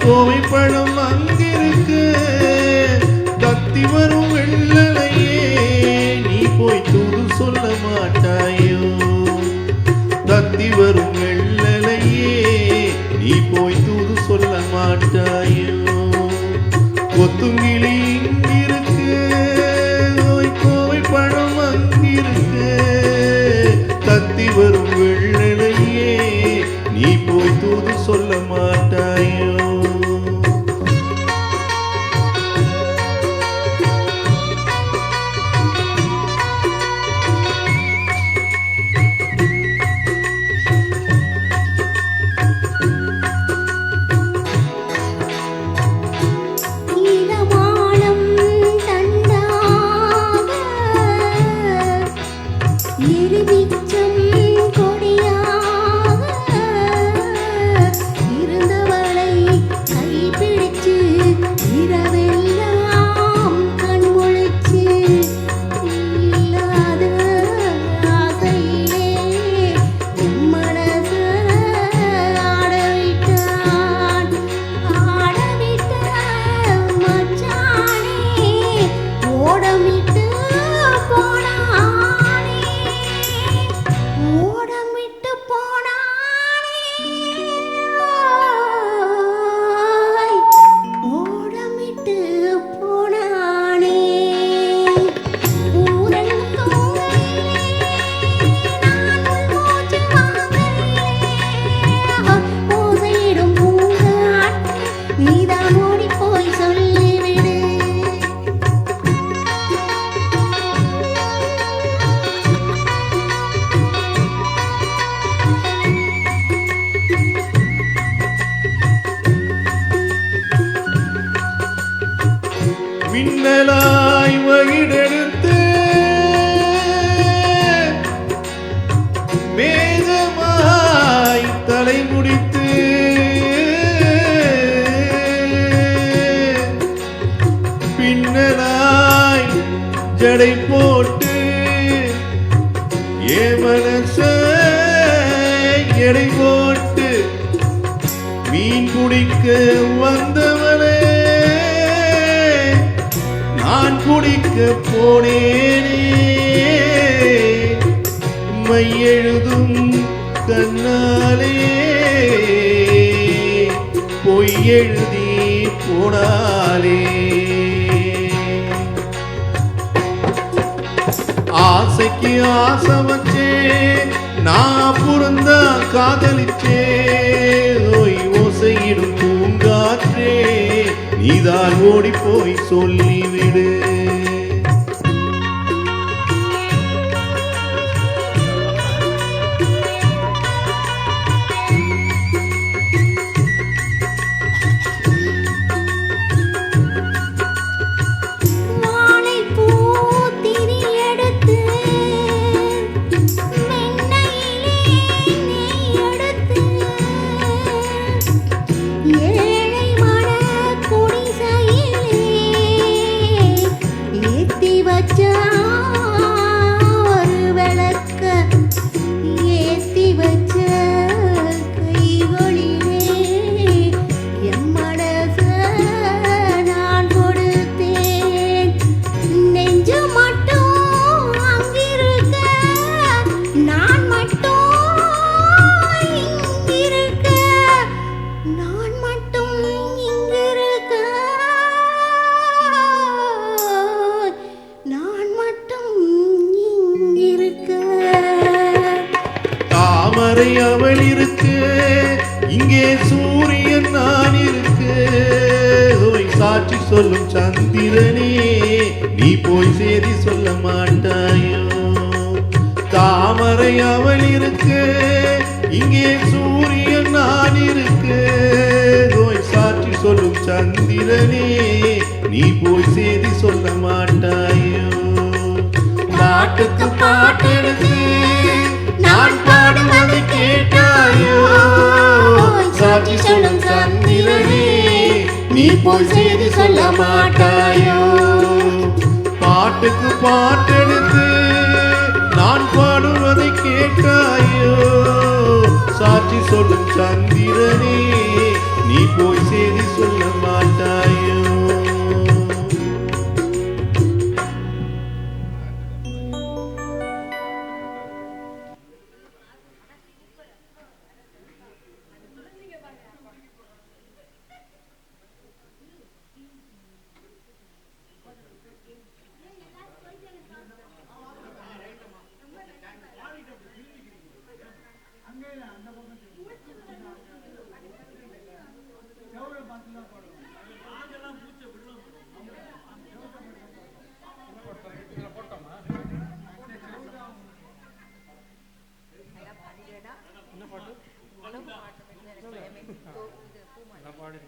கோவை பழம் அங்கிருக்கு தத்தி வரும் வெள்ளலையே நீ போய் தூது சொல்ல மாட்டாயோ தத்தி வரும் வெள்ளலையே நீ போய் தூது சொல்ல மாட்டாயோ கொத்துங்கிளி இங்கிருக்கு கோவை பழம் அங்கிருக்கு தத்தி வரும் வெள்ளலையே நீ போய் தூது சொல்ல மாட்டாயோ மின்னலாய் வகிடெடுத்து மேகமாய் தலை முடித்து பின்னலாய் ஜடை போட்டு ஏ மனச எடை போட்டு மீன் குடிக்க வந்தவனே நான் குடிக்க போனேனே மையெழுதும் கண்ணாலே பொய் எழுதி போனாலே ஆசைக்கு ஆசை வச்சே நான் புறந்தா காதலிச்சே ஓசையிடும் பூங்காற்றே நீதான் ஓடி போய் சொல்லிவிடு அவள் இருக்கு இங்கே சூரியன் நான் இருக்கு சாட்சி சொல்லும் சந்திரனே நீ போய் செய்தி சொல்ல மாட்டாயோ தாமரை அவள் இருக்கு இங்கே சூரியன் நான் இருக்கு சாட்சி சொல்லும் சந்திரனே நீ போய் செய்தி சொல்ல மாட்டாயோ நாட்டுக்கு பாட்டெடுத்து நான் பாடுவதை கேட்டாயோ சாட்சி சொல்லும் சந்திரனே நீ போய் செய்தி சொல்ல மாட்டாயோ பாட்டுக்கு பாட்டெடுத்து நான் பாடுவதை கேட்டாயோ சாட்சி சொல்லும் சந்திரனே நீ போய் செய்தி என்ன பாட்டு? பாடு